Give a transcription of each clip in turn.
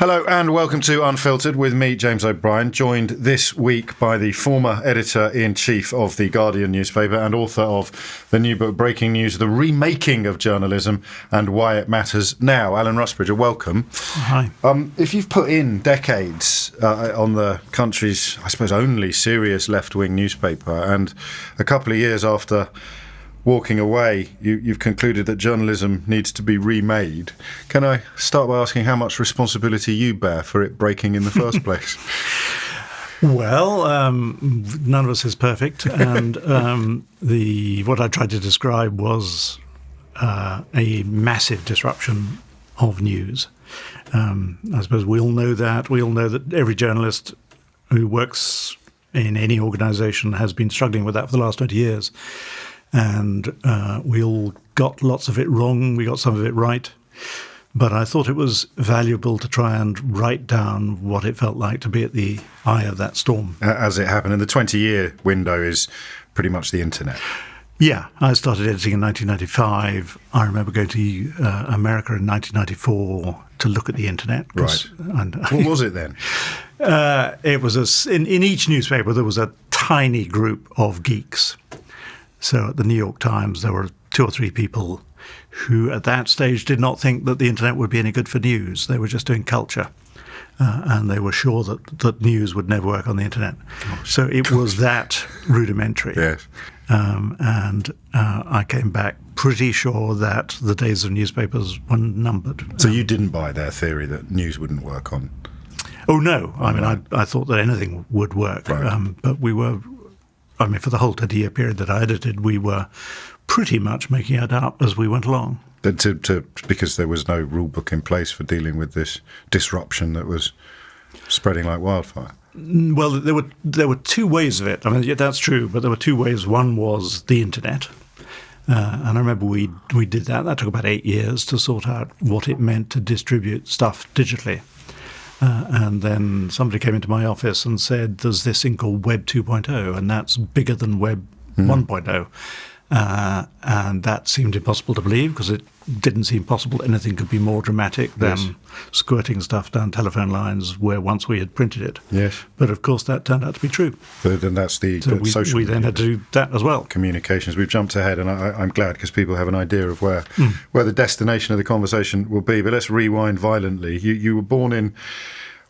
Hello and welcome to Unfiltered with me, James O'Brien, joined this week by the former editor-in-chief of the Guardian newspaper and author of the new book, Breaking News, The Remaking of Journalism and Why It Matters Now. Alan Rusbridger, welcome. Hi. If you've put in decades on the country's, I suppose, only serious left-wing newspaper, and a couple of years after walking away, you've concluded that journalism needs to be remade. Can I start by asking how much responsibility you bear for it breaking in the first place? Well, none of us is perfect, and what I tried to describe was a massive disruption of news. I suppose we all know that. We all know that every journalist who works in any organisation has been struggling with that for the last 20 years. And we all got lots of it wrong, we got some of it right. But I thought it was valuable to try and write down what it felt like to be at the eye of that storm. As it happened, and the 20-year window is pretty much the internet. Yeah, I started editing in 1995. I remember going to America in 1994 to look at the internet. Right. What was it then? It was in each newspaper there was a tiny group of geeks. So at the New York Times, there were 2 or 3 people who at that stage did not think that the internet would be any good for news. They were just doing culture. And they were sure that news would never work on the internet. So it was that rudimentary. Yes. And I came back pretty sure that the days of newspapers were numbered. So you didn't buy their theory that news wouldn't work on? Oh, no. I mean, I thought that anything would work. Right. But we were... I mean, for the whole 20-year period that I edited, we were pretty much making it up as we went along. Because there was no rule book in place for dealing with this disruption that was spreading like wildfire. Well, there were 2 ways of it. I mean, yeah, that's true, but there were 2 ways. One was the internet. And I remember we did that. That took about 8 years to sort out what it meant to distribute stuff digitally. And then somebody came into my office and said, there's this thing called Web 2.0, and that's bigger than Web 1.0. And that seemed impossible to believe because it didn't seem possible anything could be more dramatic than squirting stuff down telephone lines where once we had printed it. Yes. But of course that turned out to be true. But then that's the social we then had to do that as well. Communications. We've jumped ahead, and I'm glad because people have an idea of where the destination of the conversation will be. But let's rewind violently. You were born in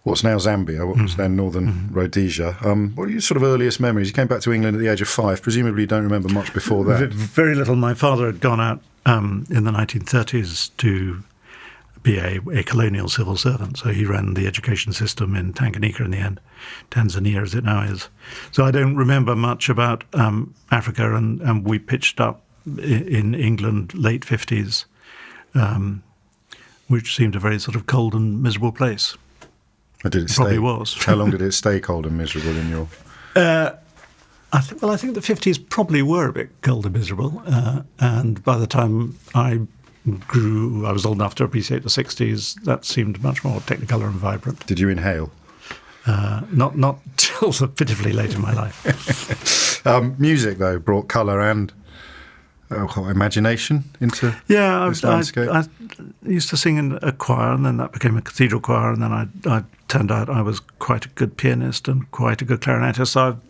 what's now Zambia, what was then Northern Rhodesia. What are your sort of earliest memories? You came back to England at the age of 5. Presumably you don't remember much before that. Very little. My father had gone out in the 1930s to be a colonial civil servant. So he ran the education system in Tanganyika in the end, Tanzania as it now is. So I don't remember much about Africa, and we pitched up in England late 50s, which seemed a very sort of cold and miserable place. Or did it Probably stay? was. How long did it stay cold and miserable in your... I think the 50s probably were a bit cold and miserable. And by the time I was old enough to appreciate the 60s, that seemed much more technicolor and vibrant. Did you inhale? Not till pitifully late in my life. Music, though, brought colour and imagination into this landscape? I used to sing in a choir, and then that became a cathedral choir, and then I turned out I was quite a good pianist and quite a good clarinetist. So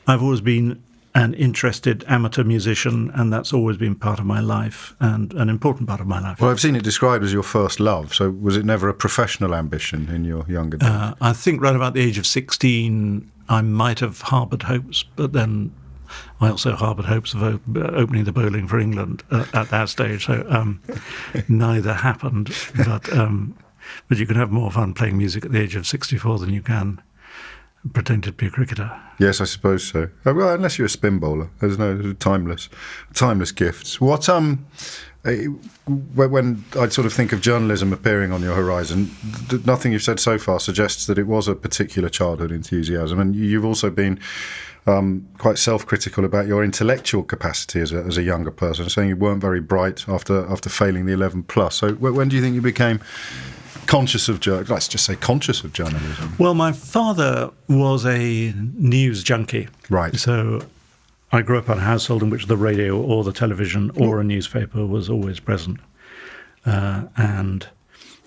I've always been an interested amateur musician, and that's always been part of my life and an important part of my life. Well, I've seen it described as your first love, so was it never a professional ambition in your younger days? I think right about the age of 16 I might have harboured hopes, but then I also harboured hopes of opening the bowling for England at that stage, so neither happened. But you can have more fun playing music at the age of 64 than you can pretend to be a cricketer. Yes, I suppose so. Well, unless you're a spin bowler, there's no timeless gifts. What when I sort of think of journalism appearing on your horizon, nothing you've said so far suggests that it was a particular childhood enthusiasm, and you've also been quite self-critical about your intellectual capacity as a younger person, saying you weren't very bright after failing the 11 plus. So when do you think you became conscious of journalism? Well, my father was a news junkie. Right. So I grew up in a household in which the radio or the television or a newspaper was always present. And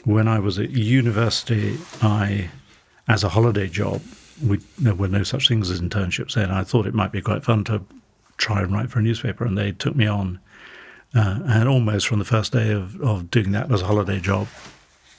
when I was at university, as a holiday job, there were no such things as internships then. I thought it might be quite fun to try and write for a newspaper, and they took me on. And almost from the first day of doing that as a holiday job,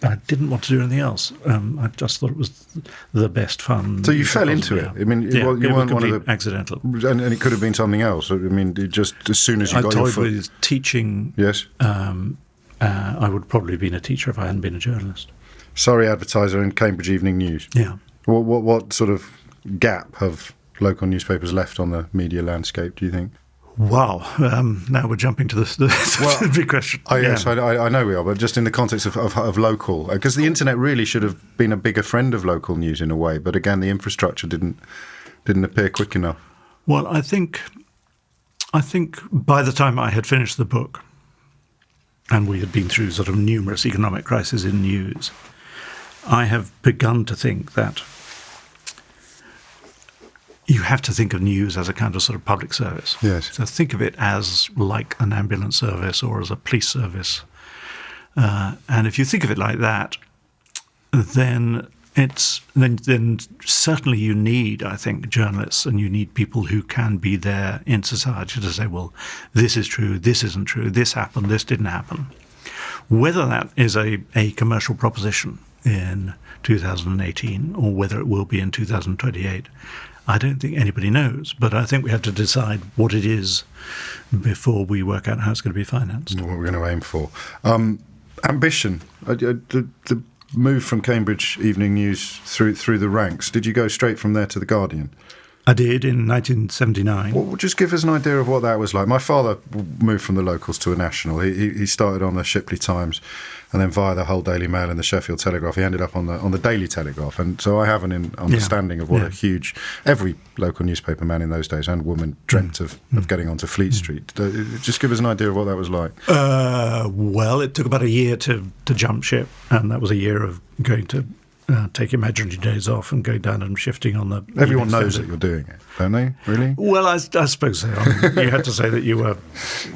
I didn't want to do anything else. I just thought it was the best fun. So you fell into it. I mean, you weren't one of the accidental, and it could have been something else. I mean, just as soon as you got your foot. I toyed with teaching. Yes. I would probably have been a teacher if I hadn't been a journalist. Surrey Advertiser and Cambridge Evening News. Yeah. What sort of gap have local newspapers left on the media landscape, do you think? Wow. Now we're jumping to the big question. Yes, I know we are, but just in the context of local, because the internet really should have been a bigger friend of local news in a way, but again, the infrastructure didn't appear quick enough. Well, I think by the time I had finished the book, and we had been through sort of numerous economic crises in news, I have begun to think that you have to think of news as a kind of sort of public service. Yes. So think of it as like an ambulance service or as a police service. And if you think of it like that, then then certainly you need, I think, journalists, and you need people who can be there in society to say, well, this is true, this isn't true, this happened, this didn't happen. Whether that is a commercial proposition in 2018 or whether it will be in 2028, I don't think anybody knows, but I think we have to decide what it is before we work out how it's going to be financed. What we're going to aim for. Ambition. The move from Cambridge Evening News through the ranks. Did you go straight from there to the Guardian? I did in 1979. Well, just give us an idea of what that was like. My father moved from the locals to a national. He started on the Shipley Times, and then via the Hull Daily Mail and the Sheffield Telegraph, he ended up on the Daily Telegraph. And so I have an understanding of what a huge, every local newspaper man in those days and woman dreamt of getting onto Fleet Street. Just give us an idea of what that was like. Well, it took about a year to jump ship, and that was a year of going to take imaginary days off and go down and shifting on the... Everyone knows that you're doing it, don't they? Really? Well, I suppose so. You had to say that you were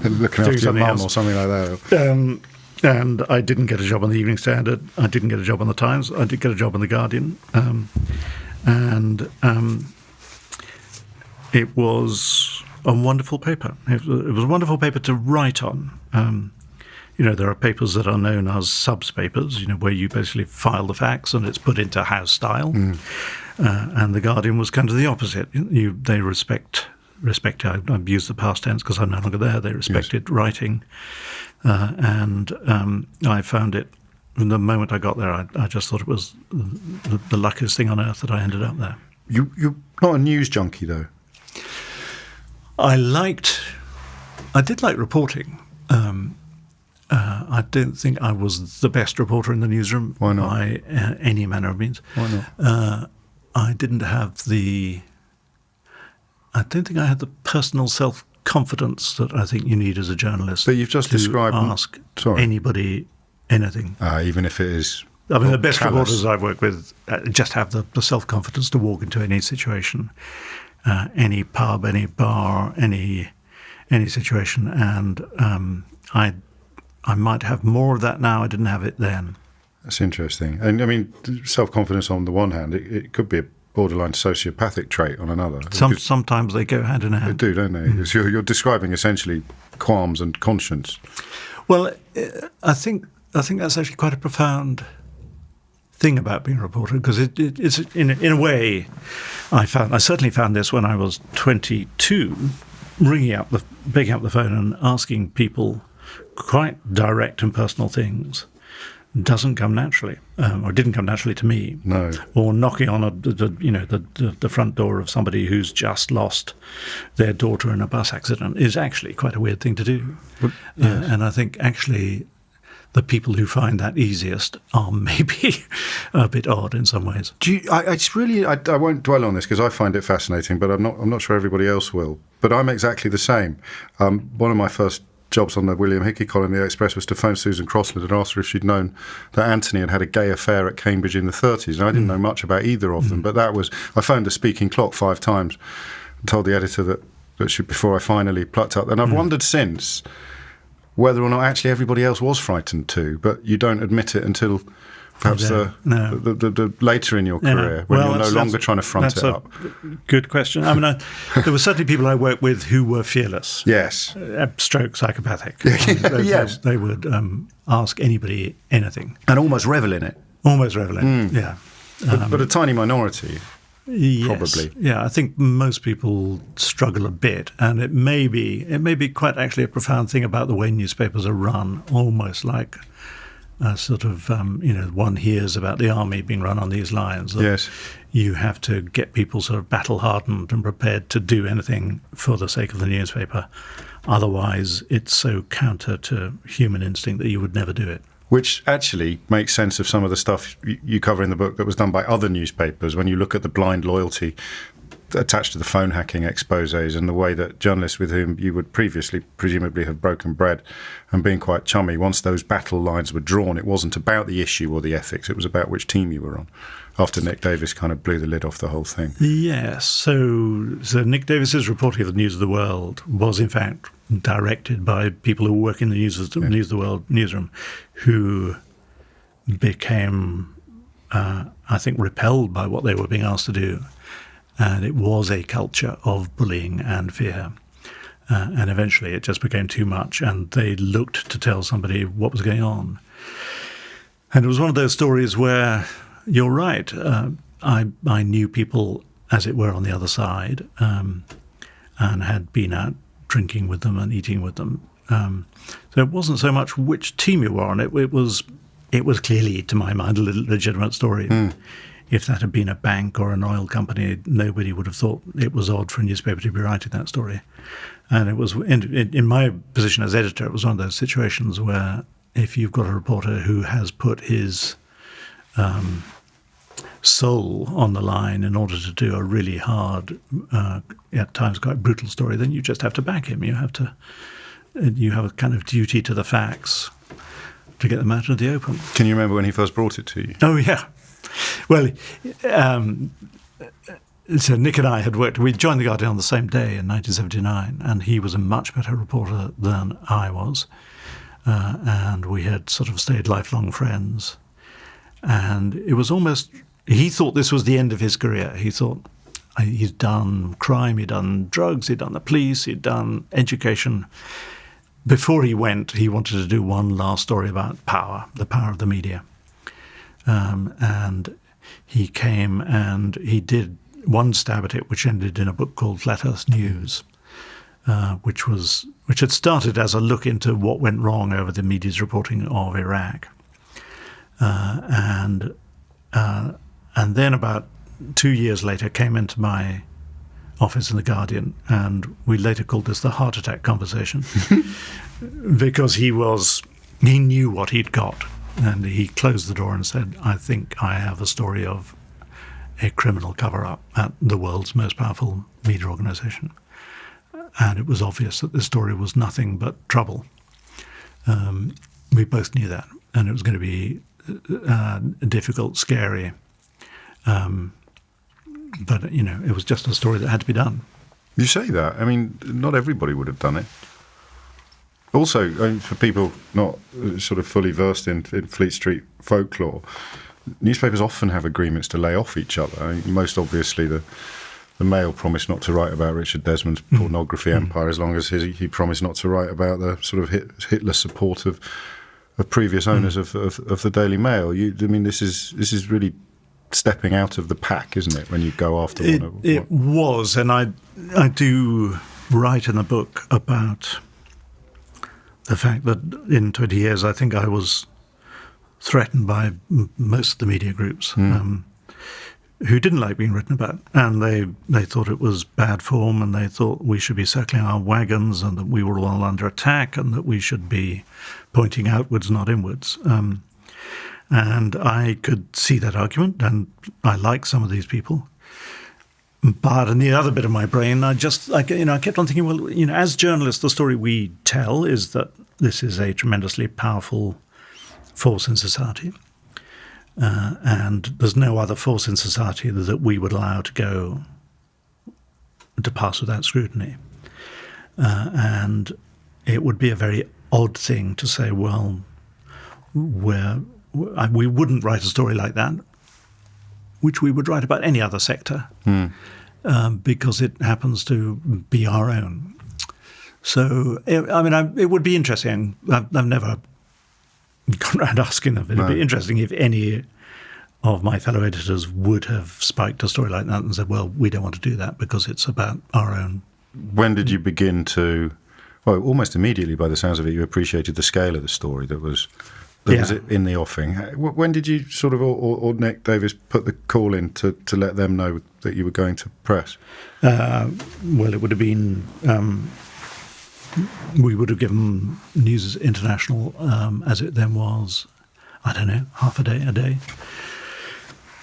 looking after your mum or something like that. And I didn't get a job on the Evening Standard. I didn't get a job on the Times. I did get a job on the Guardian. It was a wonderful paper. It was a wonderful paper to write on. There are papers that are known as subs papers, where you basically file the facts and it's put into house style. And the Guardian was kind of the opposite. They respect. I've used the past tense because I'm no longer there. They respected writing. And I found it, from the moment I got there, I just thought it was the luckiest thing on earth that I ended up there. You're not a news junkie, though. I did like reporting. I don't think I was the best reporter in the newsroom. Why not? By any manner of means. Why not? I didn't have I don't think I had the personal self-confidence that I think you need as a journalist. But you've just described... ask anybody anything. Even if it is... I mean, the best reporters I've worked with just have the self-confidence to walk into any situation, any pub, any bar, any situation. And I might have more of that now. I didn't have it then. That's interesting. And I mean, self-confidence on the one hand, it could be a borderline sociopathic trait on another. Sometimes they go hand in hand. They do, don't they? So you're describing essentially qualms and conscience. Well, I think that's actually quite a profound thing about being a reporter, because it's in a way I certainly found this when I was 22, picking up the phone and asking people quite direct and personal things doesn't come naturally, or didn't come naturally to me. No. Or knocking on the front door of somebody who's just lost their daughter in a bus accident is actually quite a weird thing to do. Well, yes. And I think actually the people who find that easiest are maybe a bit odd in some ways. I won't dwell on this because I find it fascinating, but I'm not sure everybody else will. But I'm exactly the same. One of my first jobs on the William Hickey column, The Express, was to phone Susan Crossland and ask her if she'd known that Anthony had a gay affair at Cambridge in the 30s. And I didn't know much about either of them, but I phoned the speaking clock 5 times and told the editor that she, before I finally plucked up. And I've wondered since whether or not actually everybody else was frightened too, but you don't admit it until perhaps the later in your career, when you're no longer trying to front it up. Good question. I mean, there were certainly people I worked with who were fearless. Yes. Stroke psychopathic. Yes. They would ask anybody anything. And almost revel in it. Almost revel in it, yeah. But a tiny minority. Yes. Probably. Yeah, I think most people struggle a bit, and it may be quite actually a profound thing about the way newspapers are run, almost like a sort of, one hears about the army being run on these lines. Yes. You have to get people sort of battle-hardened and prepared to do anything for the sake of the newspaper. Otherwise, it's so counter to human instinct that you would never do it. Which actually makes sense of some of the stuff you cover in the book that was done by other newspapers. When you look at the blind loyalty attached to the phone hacking exposés and the way that journalists with whom you would previously presumably have broken bread and been quite chummy, once those battle lines were drawn, it wasn't about the issue or the ethics, it was about which team you were on, after Nick Davis kind of blew the lid off the whole thing. Yes, so Nick Davis's reporting of the News of the World was in fact directed by people who work in the News of the World newsroom, who became, I think, repelled by what they were being asked to do. And it was a culture of bullying and fear. And eventually it just became too much, and they looked to tell somebody what was going on. And it was one of those stories where, you're right, I knew people, as it were, on the other side, and had been out drinking with them and eating with them. So it wasn't so much which team you were on. It was clearly, to my mind, a legitimate story. If that had been a bank or an oil company, nobody would have thought it was odd for a newspaper to be writing that story. And it was, in my position as editor, it was one of those situations where if you've got a reporter who has put his soul on the line in order to do a really hard, at times quite brutal story, then you just have to back him. You have a kind of duty to the facts to get them out into the open. Can you remember when he first brought it to you? Oh, yeah. Well, so Nick and I had worked, we joined the Guardian on the same day in 1979, and he was a much better reporter than I was. And we had sort of stayed lifelong friends. And it was almost, he thought this was the end of his career. He thought he'd done crime, he'd done drugs, he'd done the police, he'd done education. Before he went, he wanted to do one last story about power, the power of the media. And he came and he did one stab at it, which ended in a book called Flat Earth News, which had started as a look into what went wrong over the media's reporting of Iraq. And then about 2 years later came into my office in The Guardian, and we later called this the heart attack conversation, because he knew what he'd got. And he closed the door and said, I think I have a story of a criminal cover-up at the world's most powerful media organization. And it was obvious that this story was nothing but trouble. We both knew that. And it was going to be difficult, scary. But, it was just a story that had to be done. You say that. I mean, not everybody would have done it. Also, for people not sort of fully versed in Fleet Street folklore, newspapers often have agreements to lay off each other. I mean, most obviously, the Mail promised not to write about Richard Desmond's pornography empire, as long as he promised not to write about the sort of Hitler support of previous owners of the Daily Mail. This is really stepping out of the pack, isn't it, when you go after one of them? It was, and I do write in the book about the fact that in 20 years, I think I was threatened by most of the media groups who didn't like being written about. And they thought it was bad form, and they thought we should be circling our wagons, and that we were all under attack, and that we should be pointing outwards, not inwards. And I could see that argument, and I like some of these people. But in the other bit of my brain, I kept on thinking, well, as journalists, the story we tell is that this is a tremendously powerful force in society. And there's no other force in society that we would allow to pass without scrutiny. And it would be a very odd thing to say, well, we wouldn't write a story like that, which we would write about any other sector, because it happens to be our own. So, I mean, it would be interesting. I've never gone around asking them. It would be interesting if any of my fellow editors would have spiked a story like that and said, well, we don't want to do that because it's about our own. When did you begin to, well, almost immediately by the sounds of it, you appreciated the scale of the story that was in the offing. When did you sort of, or Nick Davis, put the call in to let them know that you were going to press? Well, it would have been, we would have given News International, as it then was, I don't know, half a day.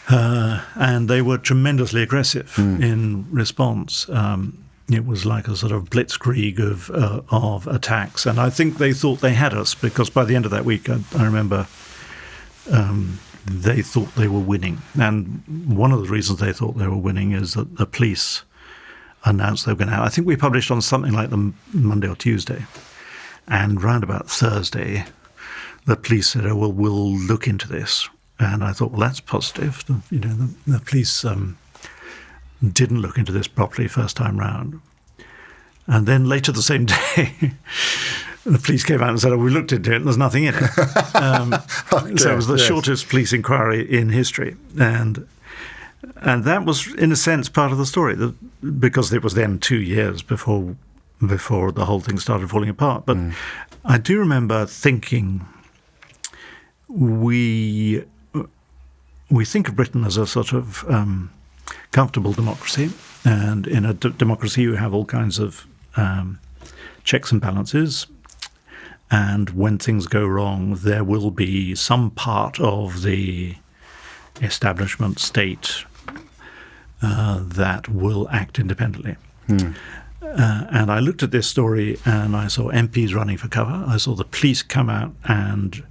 And they were tremendously aggressive in response. It was like a sort of blitzkrieg of attacks, and I think they thought they had us, because by the end of that week, I remember they thought they were winning. And one of the reasons they thought they were winning is that the police announced they were going to have, I think we published on something like the Monday or Tuesday, and round about Thursday, the police said, "Oh, well, we'll look into this." And I thought, well, that's positive. The police didn't look into this properly first time round. And then later the same day, the police came out and said, oh, we looked into it and there's nothing in it. So it was the shortest police inquiry in history. And that was, in a sense, part of the story, because it was then 2 years before the whole thing started falling apart. But I do remember thinking, we think of Britain as a sort of comfortable democracy, and in a democracy you have all kinds of checks and balances, and when things go wrong there will be some part of the establishment state that will act independently. And I looked at this story and I saw MPs running for cover. I saw the police come out and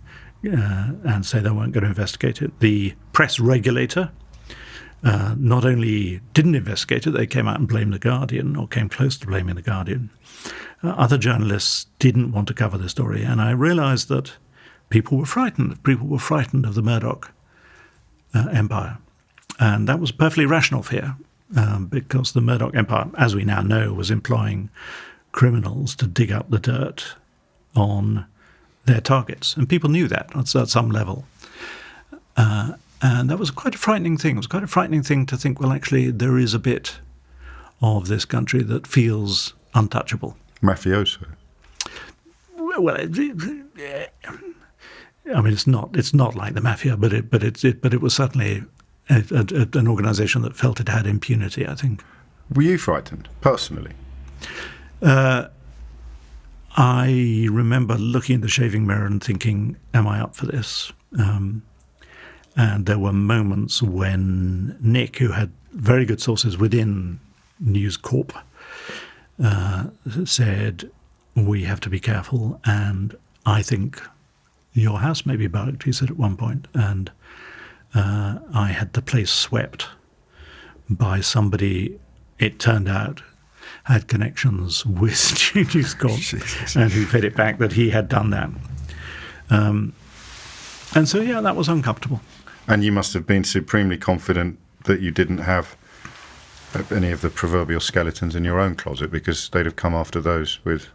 say they weren't going to investigate it. The press regulator not only didn't investigate it, they came out and blamed the Guardian, or came close to blaming the Guardian. Other journalists didn't want to cover the story, and I realised that people were frightened. People were frightened of the Murdoch empire, and that was a perfectly rational fear, because the Murdoch empire, as we now know, was employing criminals to dig up the dirt on their targets, and people knew that at some level. And that was quite a frightening thing. It was quite a frightening thing to think, well, actually, there is a bit of this country that feels untouchable. Mafioso. Well, I mean, it's not like the mafia, but it was certainly an organisation that felt it had impunity, I think. Were you frightened, personally? I remember looking in the shaving mirror and thinking, am I up for this? And there were moments when Nick, who had very good sources within News Corp, said, we have to be careful, and I think your house may be bugged, he said at one point. And I had the place swept by somebody, it turned out, had connections with News Corp, and who fed it back that he had done that. And so, yeah, that was uncomfortable. And you must have been supremely confident that you didn't have any of the proverbial skeletons in your own closet, because they'd have come after those with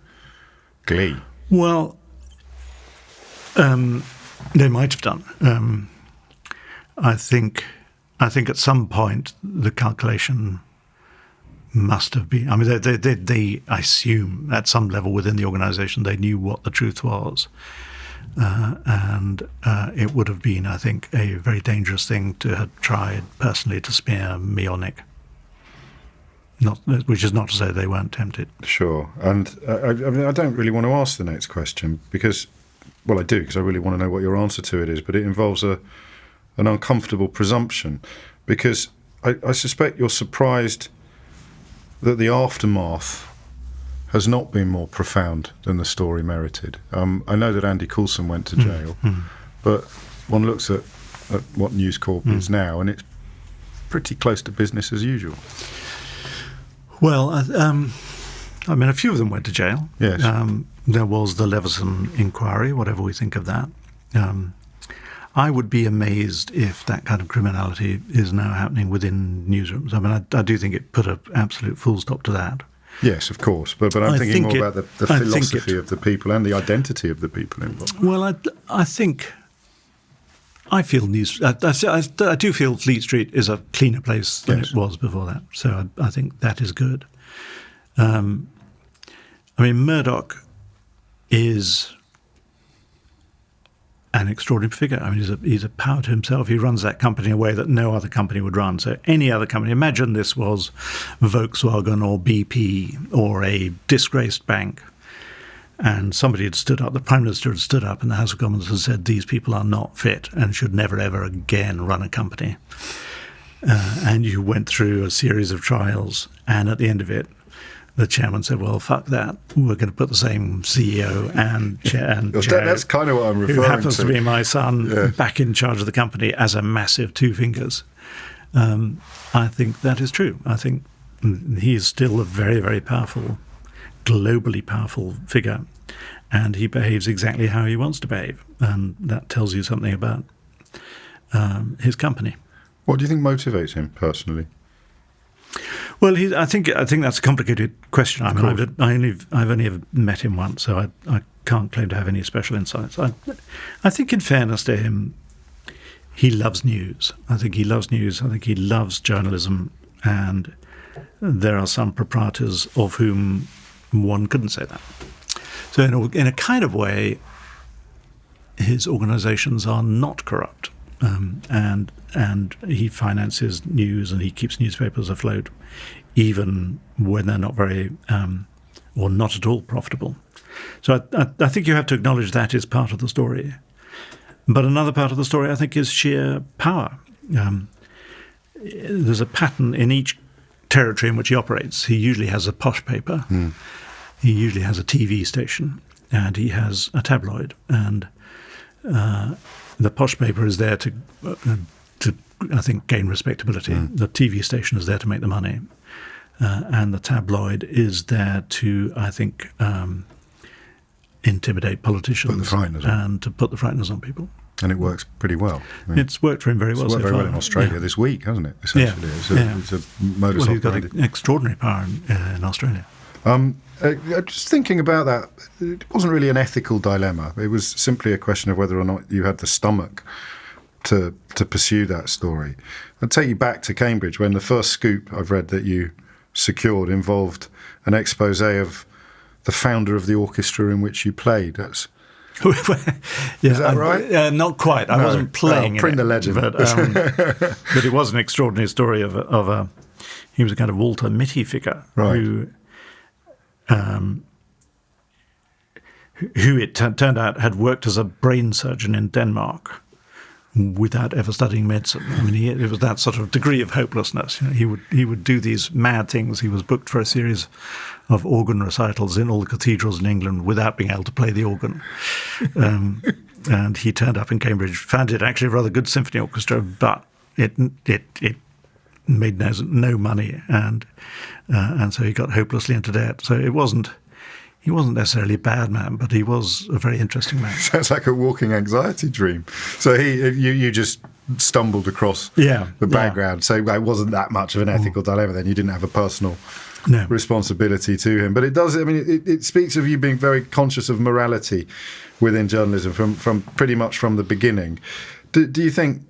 glee. Well, they might have done. I think at some point the calculation must have been. I mean, they I assume at some level within the organisation they knew what the truth was. And it would have been, I think, a very dangerous thing to have tried personally to smear me or Nick. Which is not to say they weren't tempted. Sure. And I mean, I don't really want to ask the next question because, well, I do, because I really want to know what your answer to it is, but it involves an uncomfortable presumption, because I suspect you're surprised that the aftermath has not been more profound than the story merited. I know that Andy Coulson went to jail, but one looks at what News Corp is now, and it's pretty close to business as usual. Well, I mean, a few of them went to jail. Yes. there was the Leveson inquiry, whatever we think of that. I would be amazed if that kind of criminality is now happening within newsrooms. I mean, I do think it put an absolute full stop to that. Yes, of course, but I'm thinking more about the philosophy of the people and the identity of the people involved. Well, I feel I do feel Fleet Street is a cleaner place than it was before that. So I think that is good. I mean, Murdoch is an extraordinary figure. I mean, he's a power to himself. He runs that company in a way that no other company would run. So any other company, imagine this was Volkswagen or BP or a disgraced bank, and somebody had stood up, the Prime Minister had stood up in the House of Commons and said, these people are not fit and should never, ever again run a company. And you went through a series of trials, and at the end of it, the chairman said, well, fuck that. We're going to put the same CEO and chair. That's kind of what I'm referring to. Who happens to be my son, back in charge of the company as a massive two fingers. I think that is true. I think he is still a very, very powerful, globally powerful figure. And he behaves exactly how he wants to behave. And that tells you something about his company. What do you think motivates him personally? Well, I think that's a complicated question. I mean, I've only ever met him once, so I can't claim to have any special insights. I think, in fairness to him, he loves news. I think he loves news. I think he loves journalism, and there are some proprietors of whom one couldn't say that. So, in a kind of way, his organisations are not corrupt, and he finances news and he keeps newspapers afloat, even when they're not very or not at all profitable. So I think you have to acknowledge that is part of the story. But another part of the story, I think, is sheer power. There's a pattern in each territory in which he operates. He usually has a posh paper. He usually has a TV station, and he has a tabloid. And the posh paper is there to I think, gain respectability. The TV station is there to make the money. And the tabloid is there to, I think, intimidate politicians and to put the frighteners on people. And it works pretty well. I mean, it's worked for him very well so far. It's worked very well in Australia this week, hasn't it, essentially? It's a modus operandi. He's got an extraordinary power in Australia. Just thinking about that, it wasn't really an ethical dilemma. It was simply a question of whether or not you had the stomach to pursue that story. I'll take you back to Cambridge when the first scoop I've read that you secured involved an expose of the founder of the orchestra in which you played. Is that right? Not quite. I wasn't playing. Print the legend. But it was an extraordinary story of he was a kind of Walter Mitty figure who it turned out had worked as a brain surgeon in Denmark without ever studying medicine. I mean, it was that sort of degree of hopelessness. You know, he would do these mad things. He was booked for a series of organ recitals in all the cathedrals in England without being able to play the organ. And he turned up in Cambridge, found it actually a rather good symphony orchestra, but it made no money, and so he got hopelessly into debt. So he wasn't necessarily a bad man, but he was a very interesting man. Sounds like a walking anxiety dream. So you just stumbled across the background. So it wasn't that much of an ethical dilemma then. You didn't have a personal responsibility to him. But it does, I mean, it speaks of you being very conscious of morality within journalism from pretty much from the beginning. Do you think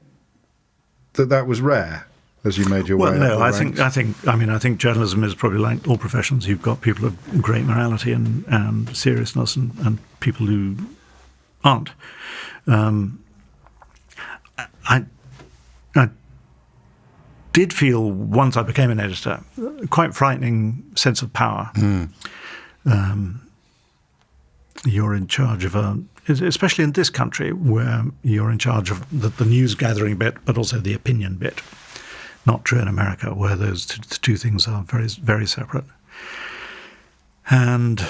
that was rare as you made your way up the ranks? I think journalism is probably like all professions. You've got people of great morality and seriousness and people who aren't. I did feel, once I became an editor, quite frightening sense of power. You're in charge of especially in this country, where you're in charge of the news gathering bit, but also the opinion bit. Not true in America, where those two things are very, very separate. And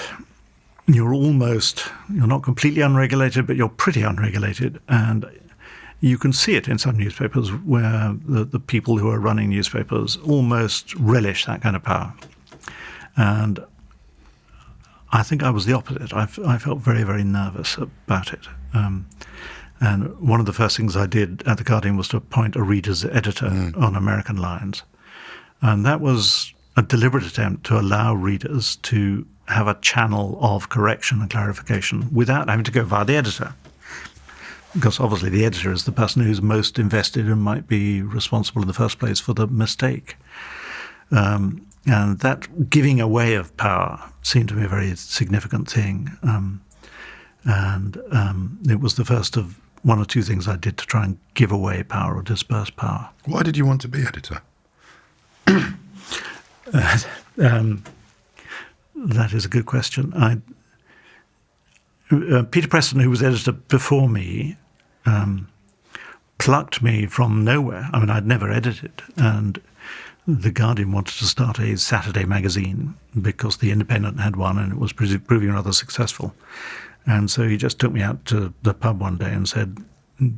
you're not completely unregulated, but you're pretty unregulated. And you can see it in some newspapers where the people who are running newspapers almost relish that kind of power. And I think I was the opposite. I felt very, very nervous about it. And one of the first things I did at The Guardian was to appoint a reader's editor on American lines. And that was a deliberate attempt to allow readers to have a channel of correction and clarification without having to go via the editor. Because obviously the editor is the person who's most invested and might be responsible in the first place for the mistake. And that giving away of power seemed to be a very significant thing. And it was the first of one or two things I did to try and give away power or disperse power. Why did you want to be editor? That is a good question. Peter Preston, who was editor before me, plucked me from nowhere. I mean, I'd never edited, and The Guardian wanted to start a Saturday magazine because The Independent had one and it was proving rather successful. And so he just took me out to the pub one day and said,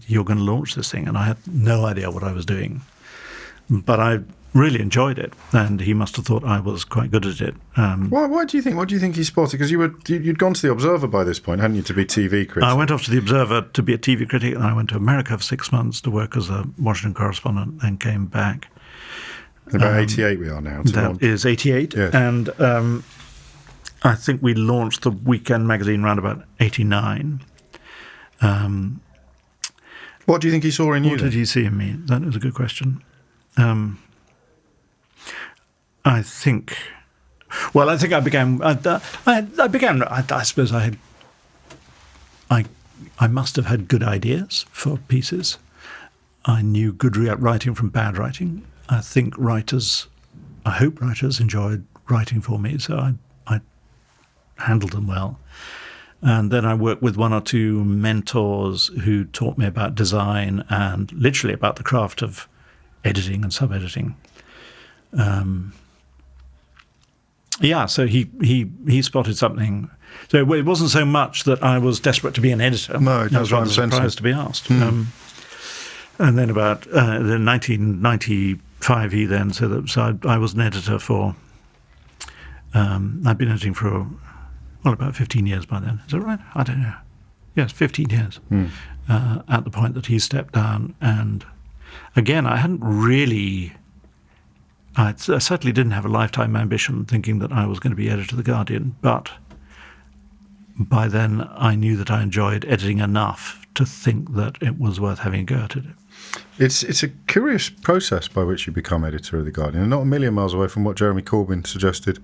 "You're going to launch this thing." And I had no idea what I was doing. But I really enjoyed it, and he must have thought I was quite good at it. Why do you think? What do you think he spotted? Because you'd gone to the Observer by this point, hadn't you, to be TV critic? I went off to the Observer to be a TV critic, and I went to America for 6 months to work as a Washington correspondent, and came back. About 88 we are now. That is 88, yes. And I think we launched the Weekend magazine around about 89. What do you think he saw in you? What did he see in me? That is a good question. I think I began. I suppose I must have had good ideas for pieces. I knew good writing from bad writing. I think I hope writers enjoyed writing for me, so I handled them well. And then I worked with one or two mentors who taught me about design and literally about the craft of editing and sub-editing. So he spotted something. So it wasn't so much that I was desperate to be an editor. No, I was rather surprised to be asked. And then about 1995, he then said that. So I was an editor for. I'd been editing for about 15 years by then. Is that right? I don't know. Yes, 15 years. At the point that he stepped down, and again, I hadn't really. I certainly didn't have a lifetime ambition thinking that I was going to be editor of The Guardian, but by then I knew that I enjoyed editing enough to think that it was worth having a go at it. It's a curious process by which you become editor of The Guardian, and not a million miles away from what Jeremy Corbyn suggested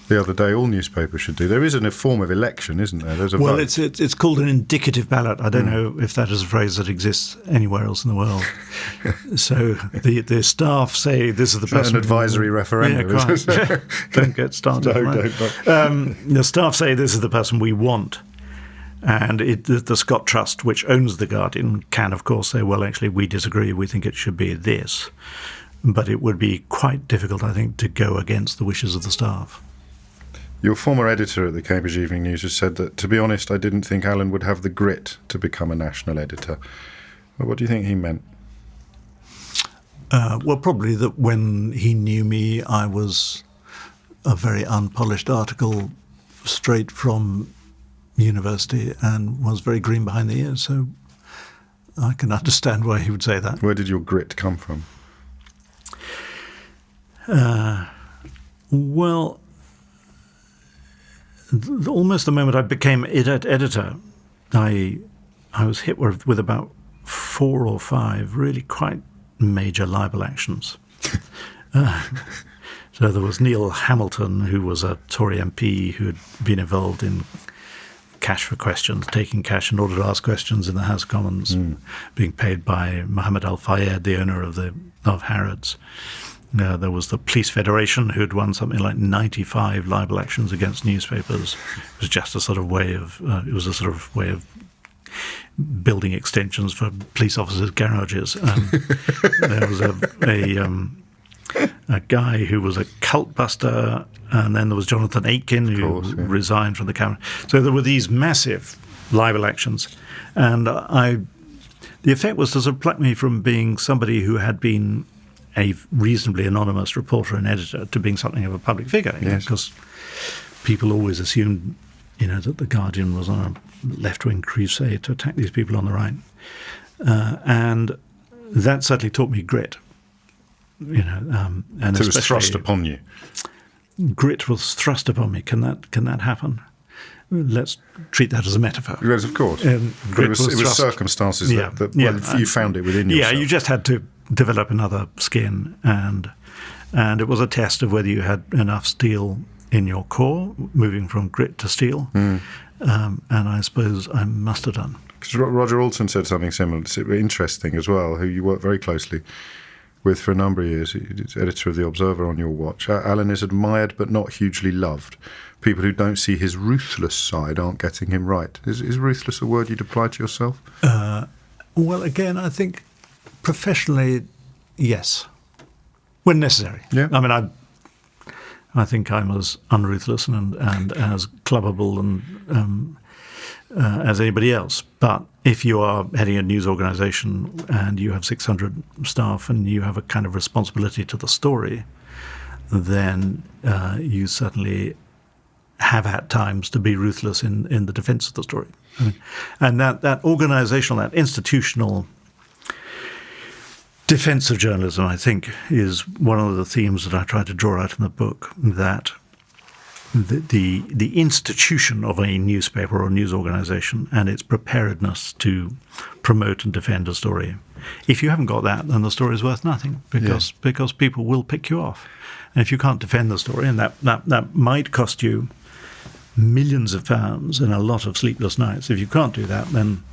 the other day all newspapers should do. There is a form of election, isn't there? There's a vote. It's called an indicative ballot. I don't know if that is a phrase that exists anywhere else in the world. So the staff say this is the person. An advisory referendum. Yeah, quite. Don't get started. No, right? don't. The staff say this is the person we want. And the Scott Trust, which owns The Guardian, can, of course, say, well, actually, we disagree. We think it should be this. But it would be quite difficult, I think, to go against the wishes of the staff. Your former editor at the Cambridge Evening News has said that, to be honest, I didn't think Alan would have the grit to become a national editor. Well, what do you think he meant? Well, probably that when he knew me, I was a very unpolished article straight from university and was very green behind the ears. So I can understand why he would say that. Where did your grit come from? Well, almost the moment I became editor, I was hit with about 4 or 5 really quite major libel actions. So there was Neil Hamilton, who was a Tory MP who had been involved in cash for questions, taking cash in order to ask questions in the House of Commons, being paid by Mohammed Al-Fayed, the owner of Harrods. There was the Police Federation, who had won something like 95 libel actions against newspapers. It was just a sort of way of building extensions for police officers' garages. There was a guy who was a cult buster, and then there was Jonathan Aitken, who resigned from the cabinet. So there were these massive libel actions, and the effect was to sort of pluck me from being somebody who had been a reasonably anonymous reporter and editor to being something of a public figure. Yes. Because people always assumed, that the Guardian was on a left-wing crusade to attack these people on the right. And that certainly taught me grit. And so it was thrust upon you. Grit was thrust upon me. Can that happen? Let's treat that as a metaphor. Yes, of course. But it was circumstances that you found it within yourself. Yeah, you just had to develop another skin, and it was a test of whether you had enough steel in your core, moving from grit to steel. And I suppose I must have done. Because Roger Alton said something similar. It's interesting as well, who you worked very closely with for a number of years. He's editor of The Observer on your watch. Alan is admired but not hugely loved. People who don't see his ruthless side aren't getting him right. Is ruthless a word you'd apply to yourself? Well, again, I think professionally, yes, when necessary. Yeah. I mean, I think I'm as unruthless and as clubbable and as anybody else. But if you are heading a news organisation and you have 600 staff and you have a kind of responsibility to the story, then you certainly have at times to be ruthless in the defence of the story. And that organisational, that institutional defence of journalism, I think, is one of the themes that I try to draw out in the book, that the institution of a newspaper or a news organisation and its preparedness to promote and defend a story. If you haven't got that, then the story is worth nothing because people will pick you off. And if you can't defend the story, and that might cost you millions of pounds and a lot of sleepless nights, if you can't do that, then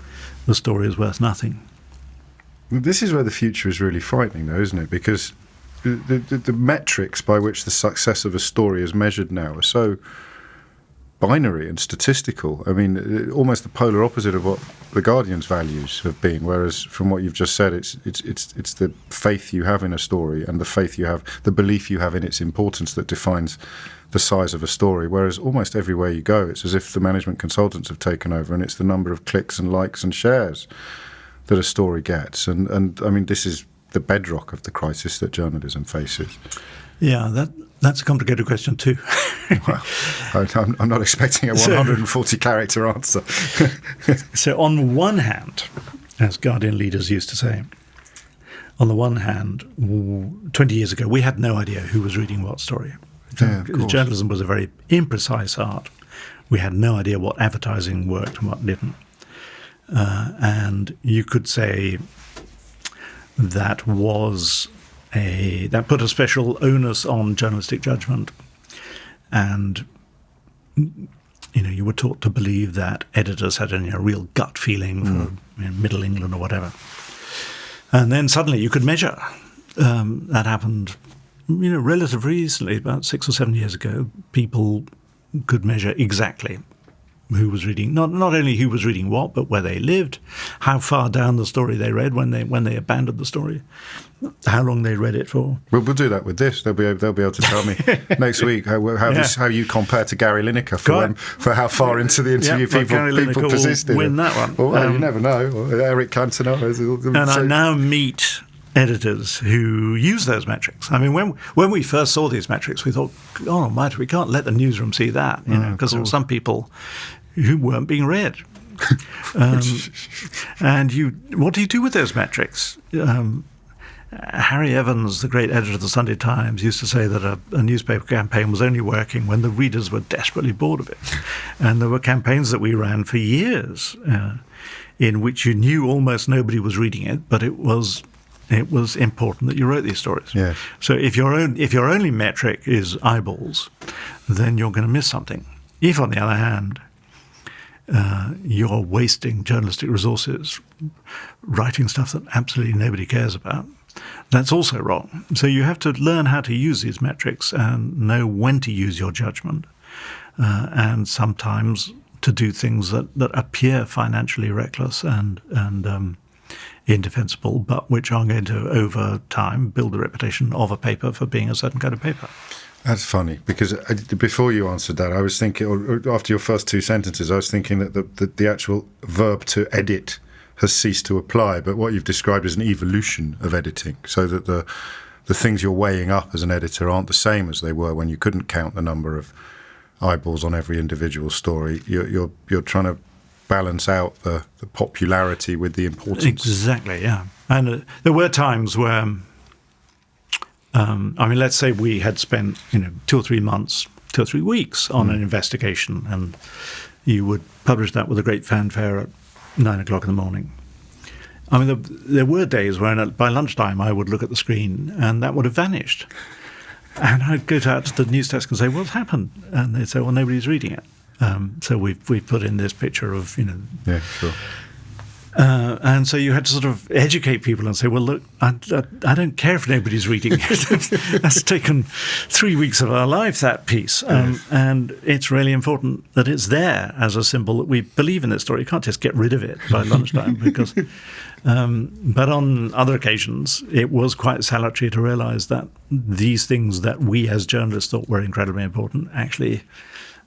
the story is worth nothing. This is where the future is really frightening, though, isn't it? Because the metrics by which the success of a story is measured now are so binary and statistical. I mean, almost the polar opposite of what the Guardian's values have been. Whereas, from what you've just said, it's the faith you have in a story and the belief you have in its importance that defines the size of a story. Whereas, almost everywhere you go, it's as if the management consultants have taken over, and it's the number of clicks and likes and shares that a story gets. And I mean, this is the bedrock of the crisis that journalism faces. Yeah, that's a complicated question too. Well, I'm not expecting a 140-character answer. So on one hand, as Guardian leaders used to say, on the one hand, 20 years ago, we had no idea who was reading what story. Journalism was a very imprecise art. We had no idea what advertising worked and what didn't. And you could say that put a special onus on journalistic judgment, and you were taught to believe that editors had a real gut feeling for Middle England or whatever, and then suddenly you could measure. That happened, relatively recently, about 6 or 7 years ago. People could measure exactly who was reading, not only who was reading what, but where they lived, how far down the story they read when they abandoned the story, how long they read it for. We'll do that with this. They'll be able to tell me next week how you compare to Gary Lineker for how far into the interview people persisted. Win that one. Well, you never know. Or Eric Cantona. And I now meet editors who use those metrics. I mean, when we first saw these metrics, we thought, oh, might we can't let the newsroom see that, because there were some people who weren't being read. And what do you do with those metrics? Harry Evans, the great editor of the Sunday Times, used to say that a newspaper campaign was only working when the readers were desperately bored of it. And there were campaigns that we ran for years in which you knew almost nobody was reading it, but it was important that you wrote these stories. Yeah. So if your only metric is eyeballs, then you're going to miss something. If, on the other hand, you're wasting journalistic resources writing stuff that absolutely nobody cares about, that's also wrong. So you have to learn how to use these metrics and know when to use your judgment, and sometimes to do things that appear financially reckless and indefensible, but which are going to, over time, build the reputation of a paper for being a certain kind of paper. That's funny, because before you answered that, I was thinking, or after your first two sentences, I was thinking that the actual verb to edit has ceased to apply, but what you've described is an evolution of editing, so that the things you're weighing up as an editor aren't the same as they were when you couldn't count the number of eyeballs on every individual story. You're trying to balance out the popularity with the importance. Exactly, yeah. And there were times where, let's say we had spent 2 or 3 months, 2 or 3 weeks on an investigation, and you would publish that with a great fanfare at 9 o'clock in the morning. There were days when by lunchtime I would look at the screen and that would have vanished. And I'd go out to the news desk and say, "What's happened?" And they'd say, "Well, nobody's reading it." So we've put in this picture of, Yeah, sure. And so you had to sort of educate people and say, "Well, look, I don't care if nobody's reading it. That's taken 3 weeks of our life, that piece. And it's really important that it's there as a symbol that we believe in this story. You can't just get rid of it by lunchtime because." But on other occasions, it was quite salutary to realise that these things that we as journalists thought were incredibly important, actually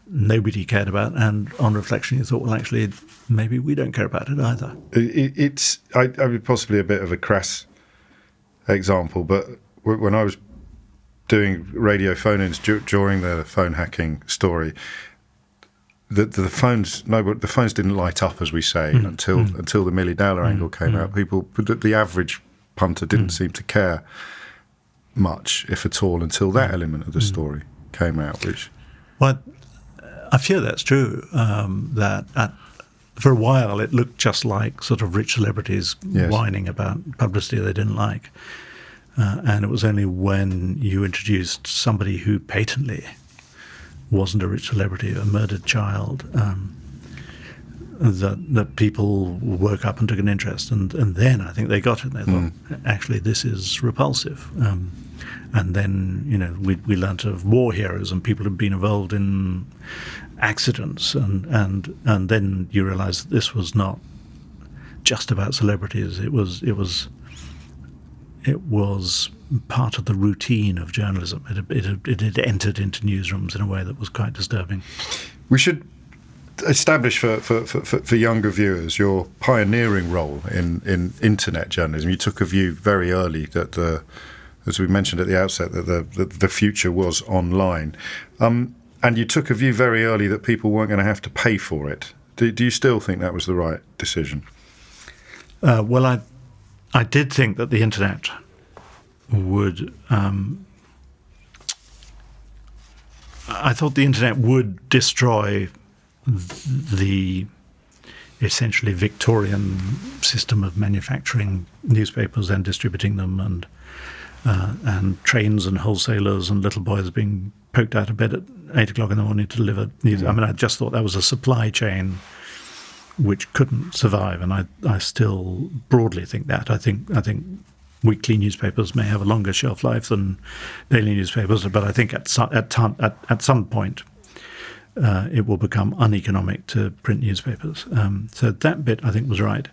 nobody cared about. And on reflection, you thought, well, actually, maybe we don't care about it either. It's possibly a bit of a crass example, but when I was doing radio phone-ins during the phone hacking story, the phones didn't light up, as we say, until the million-dollar angle came out. The average punter didn't seem to care much, if at all, until that element of the story came out. Well, I fear that's true. For a while, it looked just like sort of rich celebrities whining about publicity they didn't like, and it was only when you introduced somebody who patently wasn't a rich celebrity, a murdered child, that people woke up and took an interest. And then I think they got it. And they thought, actually, this is repulsive. And then, we learnt of war heroes and people who'd been involved in accidents. And then you realise that this was not just about celebrities. It was part of the routine of journalism. It had entered into newsrooms in a way that was quite disturbing. We should establish for younger viewers your pioneering role in internet journalism. You took a view very early that, as we mentioned at the outset, that the future was online. And you took a view very early that people weren't going to have to pay for it. Do you still think that was the right decision? Well, I did think that the internet would... I thought the internet would destroy the essentially Victorian system of manufacturing newspapers and distributing them, and trains and wholesalers and little boys being poked out of bed at 8 o'clock in the morning to deliver news. I just thought that was a supply chain which couldn't survive, and I still broadly think that. I think weekly newspapers may have a longer shelf life than daily newspapers, but I think at some point it will become uneconomic to print newspapers. So that bit I think was right.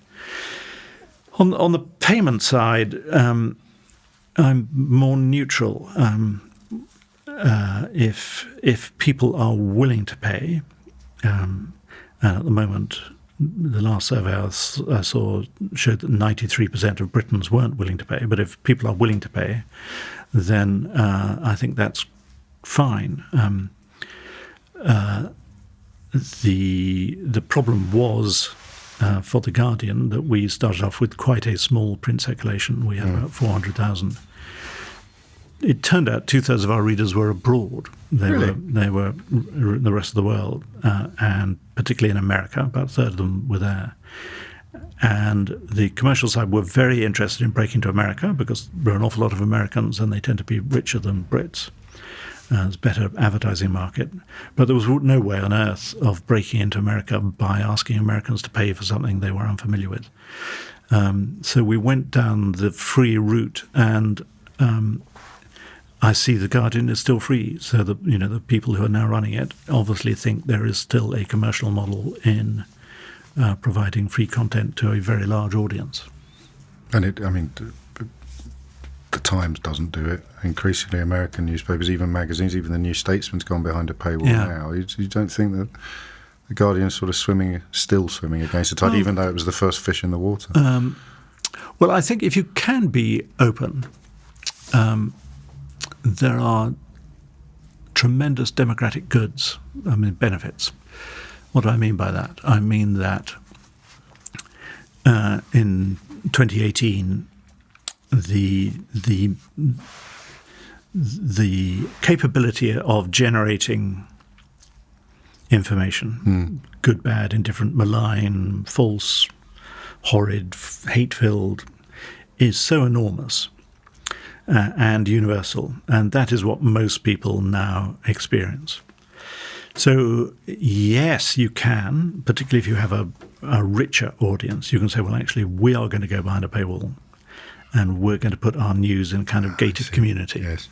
On the payment side, I'm more neutral. If people are willing to pay, and at the moment, the last survey I saw showed that 93% of Britons weren't willing to pay. But if people are willing to pay, then I think that's fine. The problem was for the Guardian that we started off with quite a small print circulation. We had about 400,000. It turned out 2/3 of our readers were abroad. They were in the rest of the world, and particularly in America. About a third of them were there. And the commercial side were very interested in breaking to America because there are an awful lot of Americans and they tend to be richer than Brits. It's a better advertising market. But there was no way on earth of breaking into America by asking Americans to pay for something they were unfamiliar with. So we went down the free route, and I see the Guardian is still free, so the people who are now running it obviously think there is still a commercial model in providing free content to a very large audience. And the Times doesn't do it. Increasingly, American newspapers, even magazines, even the New Statesman's gone behind a paywall now. You don't think that the Guardian's sort of still swimming against the tide, even though it was the first fish in the water? Well, I think if you can be open, there are tremendous democratic goods, benefits. What do I mean by that? I mean that in 2018, the capability of generating information, good, bad, indifferent, malign, false, horrid, hate-filled, is so enormous and universal, and that is what most people now experience. So yes, you can, particularly if you have a richer audience, you can say, well, actually, we are going to go behind a paywall and we're going to put our news in a kind of gated community. Yes.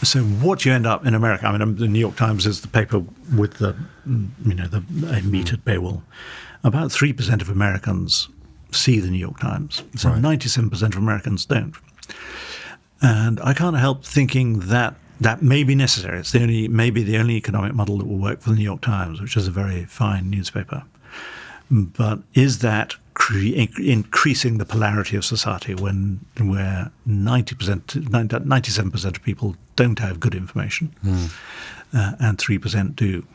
So what you end up in America, the New York Times is the paper with a metered paywall. About 3% of Americans see the New York Times. So 97% of Americans don't. And I can't help thinking that may be necessary. It's maybe the only economic model that will work for the New York Times, which is a very fine newspaper. But is that increasing the polarity of society where 97% of people don't have good information and 3% do?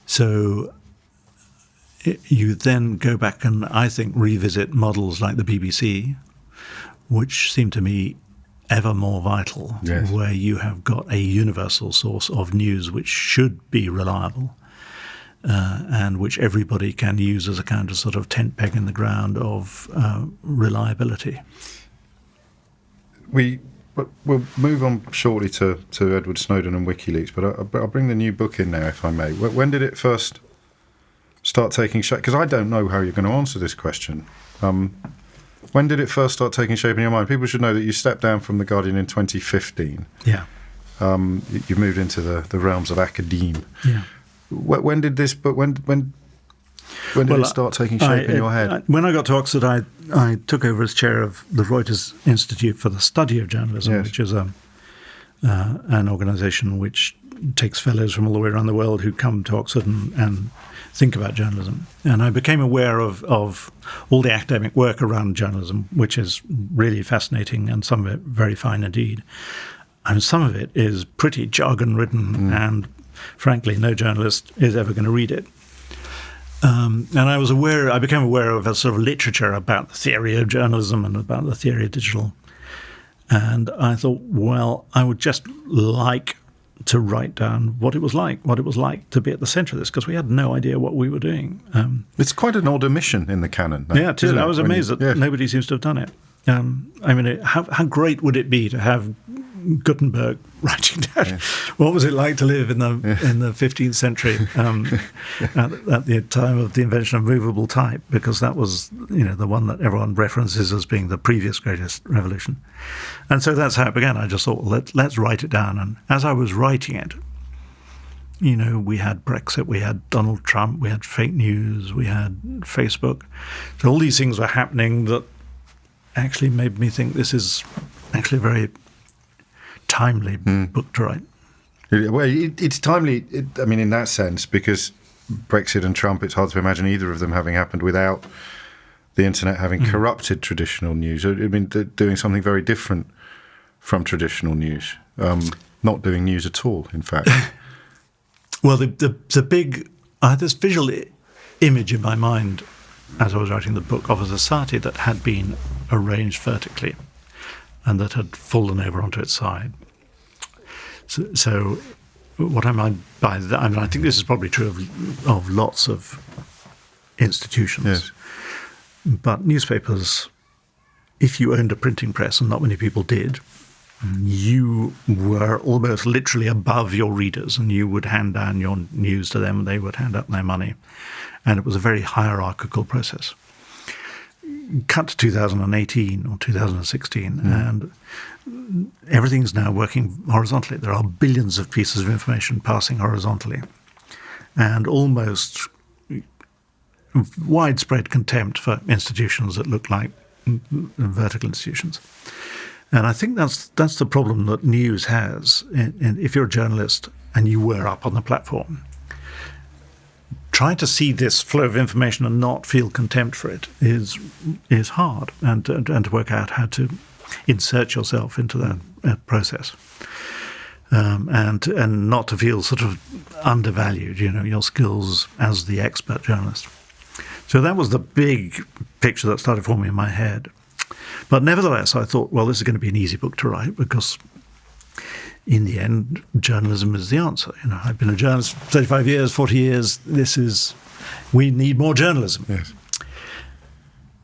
So you then go back and, I think, revisit models like the BBC, which seem to me ever more vital, yes, where you have got a universal source of news which should be reliable and which everybody can use as a kind of sort of tent peg in the ground of reliability. We'll move on shortly to Edward Snowden and WikiLeaks, but I'll bring the new book in now, if I may. When did it first start taking shape? Because I don't know how you're going to answer this question. When did it first start taking shape in your mind? People should know that you stepped down from the Guardian in 2015. Yeah. You moved into the realms of academe. Yeah. When did this? But when did it start taking shape in your head? When I got to Oxford, I took over as chair of the Reuters Institute for the Study of Journalism, yes, which is an organisation which takes fellows from all the way around the world who come to Oxford and think about journalism. And I became aware of all the academic work around journalism, which is really fascinating, and some of it very fine indeed. And some of it is pretty jargon-ridden, and frankly, no journalist is ever going to read it. And I became aware of a sort of literature about the theory of journalism and about the theory of digital. And I thought, well, I would just like to write down what it was like to be at the centre of this, because we had no idea what we were doing. It's quite an odd omission in the canon. Yeah, it is. I was amazed that nobody seems to have done it. How great would it be to have Gutenberg writing down what was it like to live in the 15th century at the time of the invention of movable type, because that was the one that everyone references as being the previous greatest revolution. And so that's how it began. I just thought, well, let's write it down. And as I was writing it, we had Brexit, we had Donald Trump, we had fake news, we had Facebook. So all these things were happening that actually made me think this is actually a very timely book to write. Well, it's timely, in that sense, because Brexit and Trump, it's hard to imagine either of them having happened without the internet having corrupted traditional news. Doing something very different from traditional news, not doing news at all, in fact. Well, the big, I had this visual image in my mind as I was writing the book of a society that had been arranged vertically and that had fallen over onto its side. So what I mean by that, I think this is probably true of lots of institutions. Yes. But newspapers, if you owned a printing press, and not many people did, you were almost literally above your readers, and you would hand down your news to them, and they would hand up their money. And it was a very hierarchical process. Cut to 2018 or 2016, and everything's now working horizontally. There are billions of pieces of information passing horizontally, and almost widespread contempt for institutions that look like vertical institutions. And I think that's the problem that news has. And if you're a journalist and you were up on the platform, trying to see this flow of information and not feel contempt for it is hard, and to work out how to insert yourself into that process. and not to feel sort of undervalued, your skills as the expert journalist. So that was the big picture that started forming in my head. But nevertheless, I thought, well, this is going to be an easy book to write because in the end, journalism is the answer. I've been a journalist 35 years, 40 years. We need more journalism. Yes.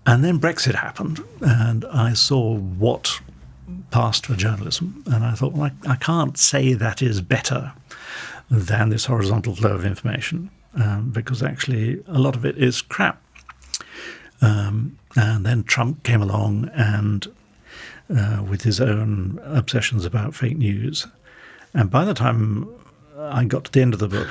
And then Brexit happened, and I saw what passed for journalism. And I thought, well, I can't say that is better than this horizontal flow of information, because actually a lot of it is crap. And then Trump came along and with his own obsessions about fake news. And by the time I got to the end of the book,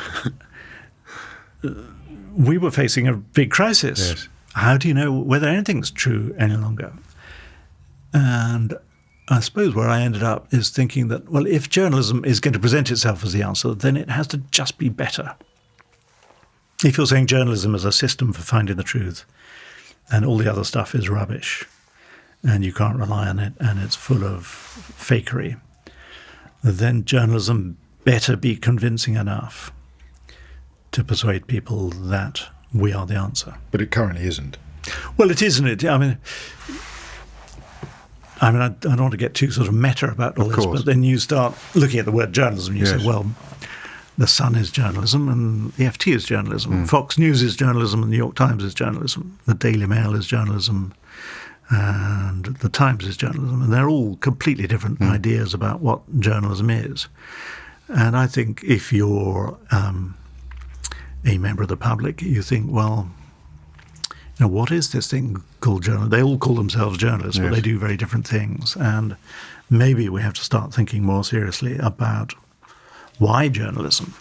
we were facing a big crisis. Yes. How do you know whether anything's true any longer? And I suppose where I ended up is thinking that, well, if journalism is going to present itself as the answer, then it has to just be better. If you're saying journalism is a system for finding the truth and all the other stuff is rubbish and you can't rely on it and it's full of fakery, then journalism better be convincing enough to persuade people that we are the answer. But it currently isn't. Well, it isn't it? I mean, I don't want to get too sort of meta about all this, but then you start looking at the word journalism and you say, well, The Sun is journalism and the FT is journalism. Fox News is journalism and the New York Times is journalism. The Daily Mail is journalism and the Times is journalism. And they're all completely different ideas about what journalism is. And I think if you're a member of the public, you think, well, what is this thing called journalism? They all call themselves journalists, but they do very different things. And maybe we have to start thinking more seriously about why journalism.